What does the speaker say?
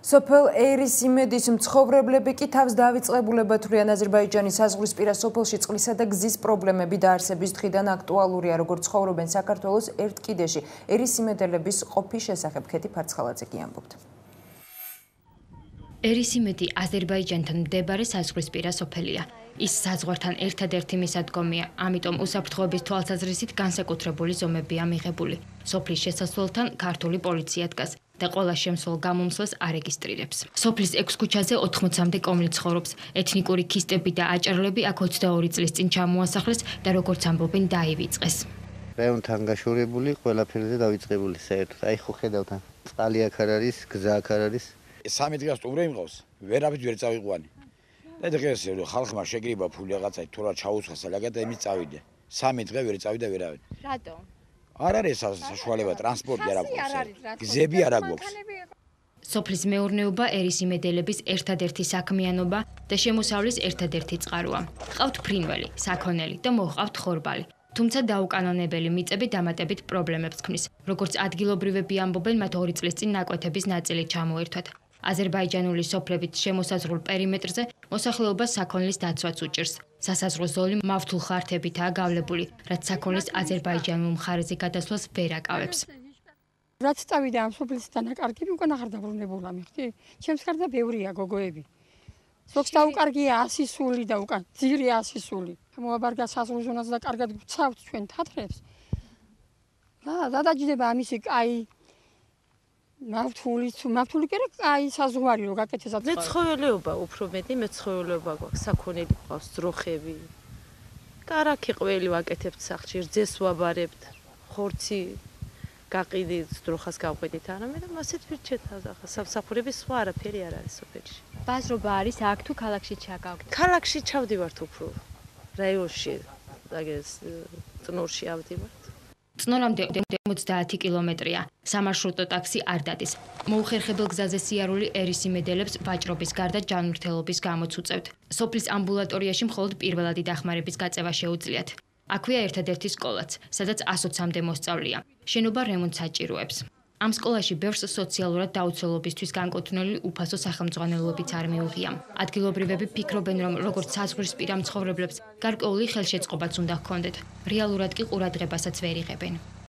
სოფელ ერისიმედის მცხოვრებლები კი თავს დავიწყებულებად თვლიან აზერბაიჯანის საზღვრისპირა სოფელში წყლისა და გზის პრობლემები დაარსების დღიდან აქტუალურია, როგორც ცხოვრობენ საქართველოს ერთ კიდეში. ერისიმედელების ყოფის შესახებ ქეთი ფარცხალაძე კი ამბობთ. ერისიმედი აზერბაიჯანთან მდებარე საზღვრისპირა სოფელია. ის საზღვართან ერთადერთი მისადგომია, ამიტომ უსაფრთხოების თვალსაზრისით განსაკუთრებული ზომებია მიღებული. სოფლის შესასვლელთან ქართული პოლიცია დგას და ყველა შემსვლელ გამომსვლას არეგისტრირებს. სოფლის 6 ქუჩაზე 80-მდე კომლი ცხოვრობს. ეთნიკური ქისტები და აჭარლები აქ 22 წლის წინ ჩამოასახლეს და როგორც ამბობენ დაივიწყეს. რაიონთან გაშორებული, ყველაფერზე დავიწყებული საერთოდ. აი ხო ხედავთ, წყალი აქ არ არის, გზა აქ არ არის. 3 დღეს სტუმრე იმყავს, ვერაფრით ვერ წავიყვანი. და დღეს ხალხმა შეგრიბა ფული რაღაცა თუ რა ჩაუცხეს ლაგად და იმით წავიდე. 3 დღე ვერ წავიდა ვერავინ. რატო? არ არის საშუალება ტრანსპორტი არ აქვს. გზები არ აქვს. სოფლის მეურნეობა ერისიმედელების ერთადერთი საქმიანობა და შემოსავლის ერთადერთი წყაროა. ყავთ ფრინველი, საქონელი და მოჰყავთ ხორბალი. თუმცა დაუკანონებელი მიწები დამატებით პრობლემებს ქმნის. როგორც ადგილობრივები ამბობენ, მათ 2 წლის წინ ნაკვეთების ნაწილი ჩამოერთვათ. აზერბაიჯანული სოფლებით შემოსაზღვრულ პერიმეტრზე მოსახლეობას საქონლის დაცვაც უჭირს. სასაზღვრო ზოლი მავთულ ხართებითაა გავლებული, რაც საქონლის აზერბაიჯანულ მხარეზე გადასვლას ვერ აკავებს. რაც წავიდა ამ სოფლის დანაკარგები უკან აღარ დაბრუნებულა მიხდი. ჩემს გარდა ბევრია გოგოები. ზოგს დაუკარგია 100 სული და უკან ძირი 100 სული. მოაბარგა საზღვრო ზონას და კარგად გვცავთ ჩვენ თათრებს. და დაჯდება ამისი კაი მავთული კი რა კაი საზღვარი რო გაკეთეს მე ცხოველეობა უფრო მეტი მეცხოველეობა გვაქვს საქონელი გვაქვს ძროხები კარაქი ყველი ვაკეთებთ სახლში რძეს ვაბარებთ ხორცი გაყიდით ძროხას გავყიდით არამედ მასეთ ვირჩეთ ახლა სამსახურების სხვა არაფერი არ არის სოფელში ბაზრობა არის აქ თუ ქალაქში ჩაგავთ ქალაქში ჩავდივართ უფრო რაიონში აგეს წნორში ავდივართ წნორამდე 50 კილომეტრია. სამარშრუტო ტაქსი არ დადის. მოუხერხებელ გზაზე სიარული ერისიმედელებს ვაჭრობის გარდა ჯანმრთელობის გამოც უწევთ. სოფლის ამბულატორიაში მხოლოდ პირველადი დახმარების გაწევა შეუძლიათ. აქვეა ერთადერთი სკოლაც, სადაც 120-მდე მოსწავლეა. შენობა რემონტს საჭიროებს. ამ სკოლაში ბევრს სოციალურად დაუცველობისთვის განკუთვნილი უფასო სახელმძღვანელოებიც არ მიუღია. ადგილობრივები ფიქრობენ, რომ როგორც საზღვრისპირა მცხოვრებლებს გარკვეული ხელშეწყობაც უნდა ჰქონდეთ. რეალურად კი ყურადღებასაც ვერ იღებენ.